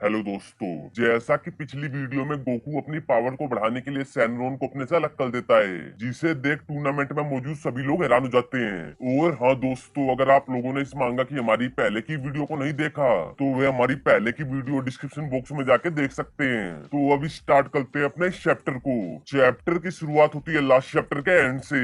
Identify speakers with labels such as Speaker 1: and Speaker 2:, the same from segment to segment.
Speaker 1: Hello दोस्तों, जैसा कि पिछली वीडियो में गोकू अपनी पावर को बढ़ाने के लिए सैनरोन को अपने से अलग कर देता है, जिसे देख टूर्नामेंट में मौजूद सभी लोग हैरान हो जाते हैं। और हाँ दोस्तों, अगर आप लोगों ने इस मांगा की हमारी पहले की वीडियो को नहीं देखा तो वे हमारी पहले की वीडियो डिस्क्रिप्शन बॉक्स में जाके देख सकते हैं। तो अभी स्टार्ट करते हैं अपने इस चैप्टर को। चैप्टर की शुरुआत होती है लास्ट चैप्टर के एंड से,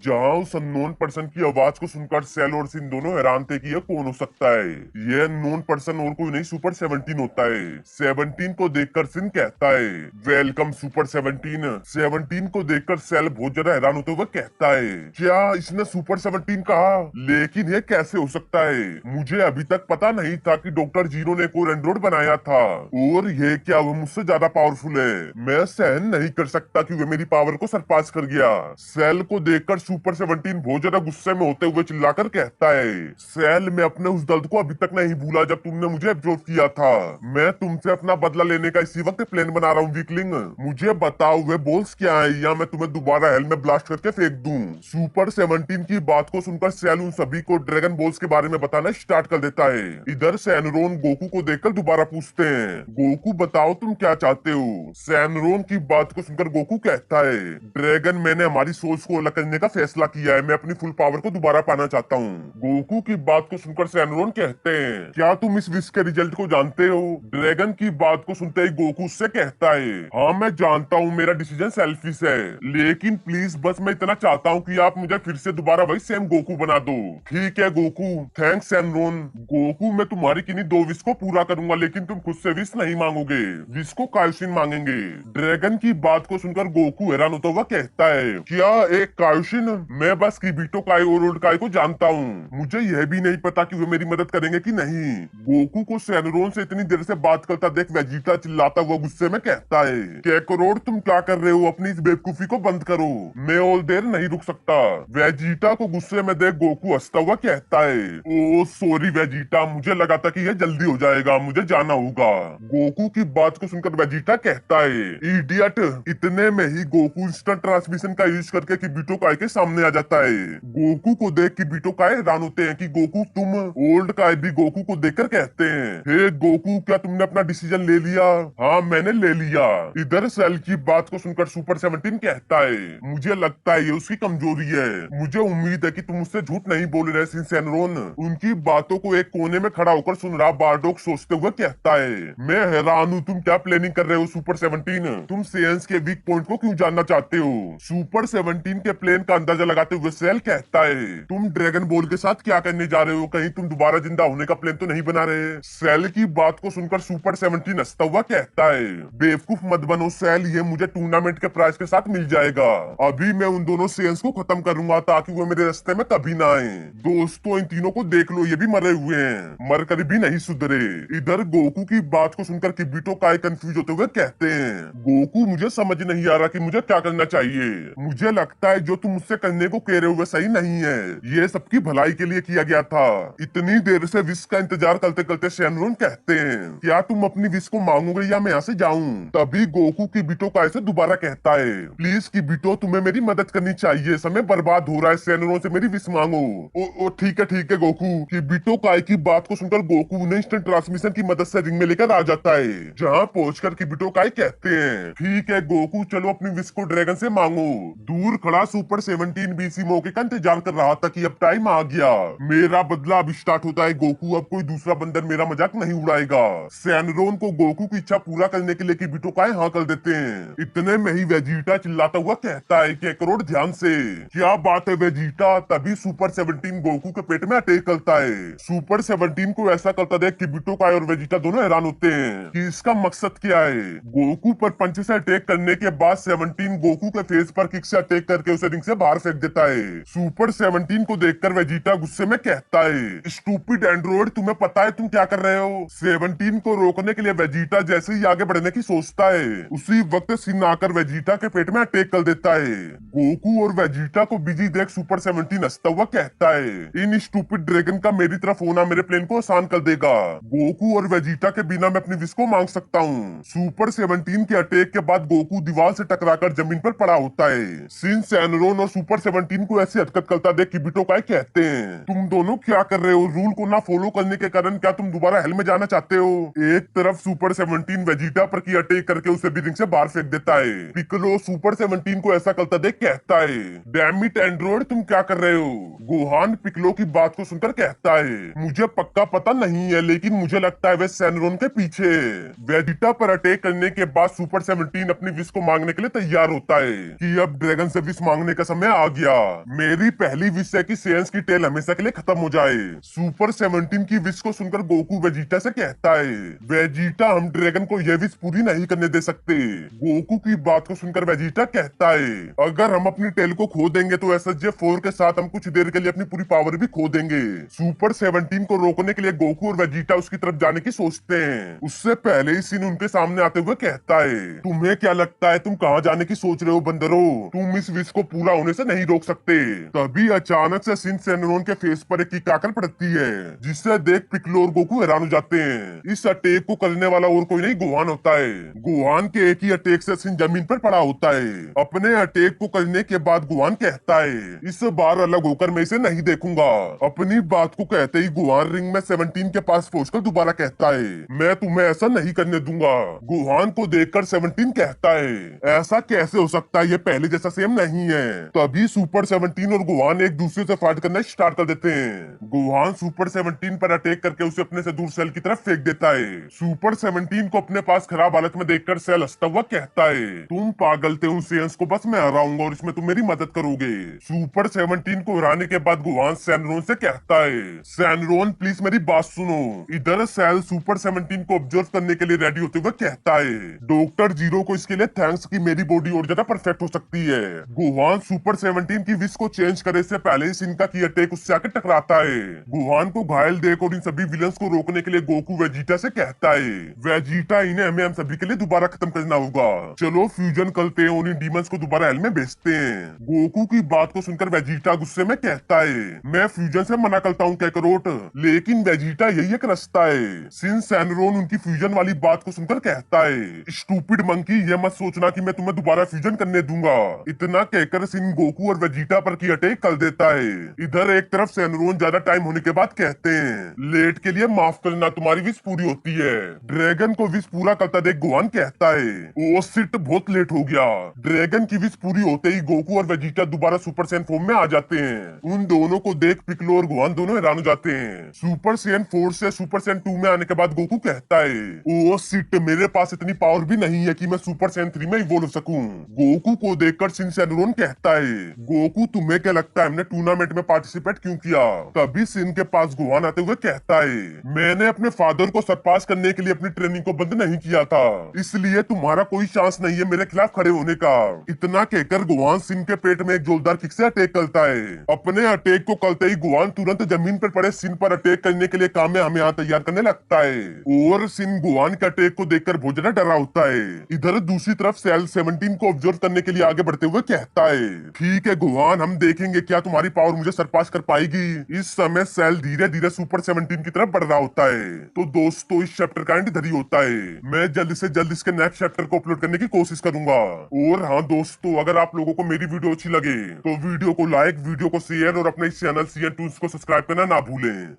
Speaker 1: जहाँ उस अननोन पर्सन की आवाज को सुनकर सेल और सिन दोनों हैरान थे कि यह कौन हो सकता है। यह अननोन पर्सन और कोई नहीं सुपर 17 होता है। 17 को देखकर सिन कहता है वेलकम सुपर 17। 17 को देखकर सेल बहुत ज्यादा हैरान होते हुए कहता है क्या इसने सुपर 17 कहा, लेकिन ये कैसे हो सकता है? मुझे अभी तक पता नहीं था कि डॉक्टर जीरो ने एक और एंड्रॉइड बनाया था, और ये क्या वो मुझसे ज्यादा पावरफुल है? मैं सहन नहीं कर सकता कि वे मेरी पावर को सरपास कर गया। सेल को देखकर सुपर 17 बहुत ज्यादा गुस्से में होते हुए चिल्लाकर कहता है सेल, मैं अपने उस दर्द को अभी तक नहीं भूला जब तुमने मुझे एब्जॉर्ब किया था। मैं तुमसे अपना बदला लेने का इसी वक्त प्लान बना रहा हूँ वीकलिंग। मुझे बताओ वे बॉल्स क्या है, या मैं तुम्हें दोबारा हेल में ब्लास्ट करके फेंक दूं। सुपर 17 की बात को सुनकर सेल उन सभी को ड्रैगन बॉल्स के बारे में बताना स्टार्ट कर देता है। इधर सैनरोन गोकू को देखकर दोबारा पूछते हैं गोकू बताओ तुम क्या चाहते हो। सैनरोन की बात को सुनकर गोकू कहता है ड्रैगन, मैंने हमारी सोच को अलग करने का फैसला किया है, मैं अपनी फुल पावर को दोबारा पाना चाहता हूँ। गोकू की बात को सुनकर सैनरोन कहते हैं क्या तुम इस विश के रिजल्ट को जानते हो? ड्रैगन की बात को सुनते ही गोकू उससे कहता है हाँ मैं जानता हूँ, मेरा डिसीजन सेल्फिश है, लेकिन प्लीज बस मैं इतना चाहता हूँ कि आप मुझे फिर से दोबारा वही सेम गोकू बना दो। ठीक है गोकू, थैंक्स सैनरोन। गोकू, मैं तुम्हारी किन्हीं 2 विश को पूरा करूंगा, लेकिन तुम खुद से विश नहीं मांगोगे, विश को कायोशिन मांगेंगे। ड्रैगन की बात को सुनकर गोकू हैरान होता हुआ कहता है क्या एक कायोशिन? मैं बस किबिटो काय और ओल्ड काय को जानता हूँ, मुझे यह भी नहीं पता कि वे मेरी मदद करेंगे कि नहीं। गोकू को सैनरोन से इतनी देर से बात करता देख वेजिटा चिल्लाता हुआ गुस्से में कहता है कैकरोड तुम क्या कर रहे हो, अपनी इस बेवकूफी को बंद करो, मैं और देर नहीं रुक सकता। वेजिटा को गुस्से में देख गोकू हंसता हुआ कहता है ओ सॉरी वेजिटा, मुझे लगा था कि यह जल्दी हो जाएगा, मुझे जाना होगा। गोकू की बात को सुनकर वेजिटा कहता है इडियट। इतने में ही गोकू इंस्टेंट ट्रांसमिशन का यूज करके किबिटो काय के सामने आ जाता है। गोकू को देख किबिटो काय हैरान होते हैं कि गोकू तुम। ओल्ड काय भी गोकू को देखकर कहते हैं हे गोकू, क्या तुमने अपना डिसीजन ले लिया? हाँ मैंने ले लिया। इधर सेल की बात को सुनकर सुपर 17 कहता है मुझे लगता है ये उसकी कमजोरी है, मुझे उम्मीद है कि तुम उससे झूठ नहीं बोल रहे सैनरोन। उनकी बातों को एक कोने में खड़ा होकर सुन रहा बारडॉग सोचते हुए कहता है मैं हैरान हूँ, तुम क्या प्लानिंग कर रहे हो सुपर 17? तुम सेंस के वीक पॉइंट को क्यों जानना चाहते हो? सुपर 17 के प्लान का अंदाजा लगाते हुए सेल कहता है तुम ड्रैगन बॉल के साथ क्या करने जा रहे हो, कहीं तुम दोबारा जिंदा होने का प्लान तो नहीं बना रहे? सेल की बात को सुनकर सुपर 17 हंसता हुआ कहता है बेवकूफ मत बनो सेल, ये मुझे टूर्नामेंट के प्राइज के साथ मिल जाएगा। अभी मैं उन दोनों सेंस को खत्म करूंगा ताकि वो मेरे रास्ते में कभी ना आए। दोस्तों इन तीनों को देख लो, ये भी मरे हुए हैं, मरकर भी नहीं सुधरे। इधर गोकू की बात को सुनकर किबिटो काय कंफ्यूज होते हुए कहते हैं गोकू, मुझे समझ नहीं आ रहा कि मुझे क्या करना चाहिए, मुझे लगता है जो तुम मुझसे करने को कह रहे हो सही नहीं है, ये सबकी भलाई के लिए किया गया था। इतनी देर से विश का इंतजार करते करते सैनरोन कहते हैं क्या तुम अपनी विश को मांगोगे या मैं यहाँ से जाऊँ? तभी गोकू किबिटो काय से दोबारा कहता है प्लीज किबिटो, तुम्हें मेरी मदद करनी चाहिए, समय बर्बाद हो रहा है, सैनरोन से मेरी विश मांगो। ओ ठीक है गोकू। किबिटो काय की बात को सुनकर गोकू ने इंस्टेंट ट्रांसमिशन की मदद से रिंग में लेकर आ जाता है, जहाँ पहुंचकर किबिटो काय कहते हैं ठीक है गोकू, चलो अपनी विश को ड्रैगन से मांगो। दूर खड़ा सुपर 17 भी इसी मौके का इंतजार कर रहा था कि अब टाइम आ गया, मेरा बदला अब स्टार्ट होता है गोकू, अब कोई दूसरा बंदर मेरा मजाक नहीं उड़ाएगा। सैनरोन को गोकू की इच्छा पूरा करने के लिए किबिटो काय हाँ कर देते हैं। इतने में ही वेजिटा चिल्लाता हुआ कहता है कि करोड़ ध्यान से। क्या बात है वेजिटा? तभी सुपर 17 गोकू के पेट में अटैक करता है। सुपर 17 को ऐसा करता देख किबिटो काय और वेजिटा दोनों हैरान होते हैं कि इसका मकसद क्या है। गोकू पर पंच से अटैक करने के बाद 17 गोकू के फेस पर किक से अटैक करके उसे रिंग से बाहर फेंक देता है। सुपर 17 को देखकर वेजिटा गुस्से में कहता है स्टूपिड एंड्रॉइड, तुम्हें पता है तुम क्या कर रहे हो? 17 को रोकने के लिए वेजिटा जैसे ही आगे बढ़ने की सोचता है, उसी वक्त सिन आकर वेजिटा के पेट में अटैक कर देता है। गोकू और वेजिटा को बिजी देख सुपर 17 हंसता हुआ कहता है इन स्टूपिड ड्रैगन का मेरी तरफ होना मेरे प्लान को आसान कर देगा। गोकू और वेजिटा के बिना मैं अपनी विश को मांग सकता हूँ। सुपर 17 के अटैक के बाद गोकू दीवार से टकराकर जमीन पर पड़ा होता है। सिन सैनरोन और सुपर 17 को ऐसी हरकत करता देख किबिटो काय कहते हैं तुम दोनों क्या कर रहे हो? रूल को ना फॉलो करने के कारण क्या तुम दोबारा हेल में जाना चाहते हो? एक तरफ सुपर 17 वेजिटा पर की अटैक करके उसे भी रिंग से बाहर फेंक देता है। पिक्कोलो सुपर 17 को ऐसा करता देख कहता है, डैम इट एंड्रॉइड, तुम क्या कर रहे हो। गोहान पिक्कोलो की बात को सुनकर कहता है, मुझे पक्का पता नहीं है लेकिन मुझे लगता है वे सैनरोन के पीछे है। वेजिटा पर अटैक करने के बाद सुपर 17 अपनी विश को मांगने के लिए तैयार होता है कि अब ड्रैगन से विश मांगने का समय आ गया। मेरी पहली विश है कि सेंस की टेल हमेशा के लिए खत्म हो जाए। सुपर 17 की विश को सुनकर गोकू वेजिटा से कहता है, वेजिटा हम ड्रैगन को यह विश पूरी नहीं करने दे सकते। गोकू की बात को सुनकर वेजिटा कहता है, अगर हम अपनी टेल को खो देंगे तो SSJ4 के साथ हम कुछ देर के लिए अपनी पूरी पावर भी खो देंगे। सुपर 17 को रोकने के लिए गोकू और वेजिटा उसकी तरफ जाने की सोचते हैं। उससे पहले ही सिन उनके सामने आते हुए कहता है, तुम्हें क्या लगता है तुम कहाँ जाने की सोच रहे हो बंदरो, तुम इस विश को पूरा होने से नहीं रोक सकते। तभी अचानक से सिन सैनरोन के फेस पर एक कीक आकर पड़ती है, जिससे देख पिक्कोलो और गोकू हैरान हो जाते हैं। इस अटैक को करने वाला और कोई नहीं गोहान होता है। गोहान के एक ही अटैक से सिन जमीन पर पड़ा होता है। अपने अटैक को करने के बाद गोहान कहता है, इस बार अलग होकर मैं इसे नहीं देखूंगा। अपनी बात को कहते ही गोहान रिंग में 17 के पास पहुंचकर दोबारा कहता है, मैं तुम्हें ऐसा नहीं करने दूंगा। गोहान को देखकर 17 कहता है, ऐसा कैसे हो सकता है, ये पहले जैसा सेम नहीं है। तभी सुपर 17 और गोहान एक दूसरे से फाइट करना स्टार्ट कर देते हैं। गोहान सुपर 17 पर अटैक करके उसे अपने से दूर सेल की तरफ फेंक देता है। सुपर 17 को अपने पास खराब हालत में देखकर सेल हंसता हुआ कहता है, तुम पागल थे, उन सेंस को बस मैं हराऊंगा और इसमें तुम मेरी मदद करोगे। सुपर 17 को हराने के बाद गोहान सैनरोन से कहता है, सैनरोन प्लीज मेरी बात सुनो। इधर सेल सुपर 17 को ऑब्जर्व करने के लिए रेडी होते हुए कहता है, डॉक्टर जीरो को इसके लिए थैंक्स कि मेरी बॉडी और ज्यादा परफेक्ट हो सकती है। गोहान सुपर 17 की विश को चेंज करे से पहले ही सिन का की अटैक उससे आकर टकराता है। गोहान को घायल देख और इन सभी विलन्स को रोकने के लिए गोकू वेजिटा से कहता है, वेजिटा इन्हें हमें हम सभी के लिए दोबारा खत्म करना होगा, चलो फ्यूजन करते हैं और इन डीमंस को दोबारा हेल में भेजते हैं। गोकू की बात को सुनकर वेजिटा गुस्से में कहता है, मैं फ्यूजन से मना करता हूँ कैकरोट, लेकिन वेजिटा यही एक रास्ता है। सिन सैनरोन उनकी फ्यूजन वाली बात को सुनकर कहता है, स्टूपिड मंकी, ये मत सोचना कि मैं तुम्हें दोबारा फ्यूजन करने दूंगा। इतना कहकर सिन गोकू और वेजिटा पर की अटैक कर देता है। इधर एक तरफ सैनरोन ज्यादा टाइम होने के बाद कहते हैं, लेट के लिए माफ करना, तुम्हारी विश पूरी होती है। ड्रैगन को विश पूरा करता देख गोहान कहता है, ओ शिट, बहुत लेट हो गया। ड्रैगन की विश पूरी होते ही गोकू और वेजिटा दोबारा सुपर सैन फॉर्म में आ जाते हैं। उन दोनों को देख पिक्कोलो और गोहान दोनों हैरान हो जाते हैं। सुपर सैन 4 से सुपर सैन 2 में आने के बाद गोकू कहता है, ओ शिट, मेरे पास इतनी पावर भी नहीं है कि मैं सुपर सैन 3 में इवॉल्व सकूं। गोकू को देखकर सिन सैनरोन कहता है, गोकू तुम्हें क्या लगता है हमने टूर्नामेंट में पार्टिसिपेट क्यों किया। तभी सिन के पास गोहान आते हुए कहता है, मैंने अपने फादर को सरपास करने के लिए अपनी ट्रेनिंग को बंद नहीं किया था, इसलिए तुम्हारा कोई चांस नहीं है मेरे खिलाफ खड़े होने का। इतना कहकर गोहान सिन के पेट में एक जोरदार किक से अटैक करता है। अपने अटैक को करते ही गोहान तुरंत जमीन पर पड़े सिन पर अटैक करने के लिए कामेहामेहा तैयार करने लगता है और सिन गोहान के अटैक को देखकर बहुत ज्यादा डरा होता है। इधर दूसरी तरफ सेल 17 को ऑब्जर्व करने के लिए आगे बढ़ते हुए कहता है, ठीक है गोहान, हम देखेंगे क्या तुम्हारी पावर मुझे सरपास कर पाएगी। इस समय सेल धीरे धीरे सुपर 17 की तरफ बढ़ रहा होता है। तो दोस्तों, इस चैप्टर का एंड इधर ही होता है। मैं जल्द से जल्द इसके नेक्स्ट चैप्टर को अपलोड करने की कोशिश करूंगा। और हाँ दोस्तों, अगर आप लोगों को मेरी वीडियो अच्छी लगे तो वीडियो को लाइक, वीडियो को शेयर और अपने इस चैनल CN Toons को सब्सक्राइब करना ना भूलें।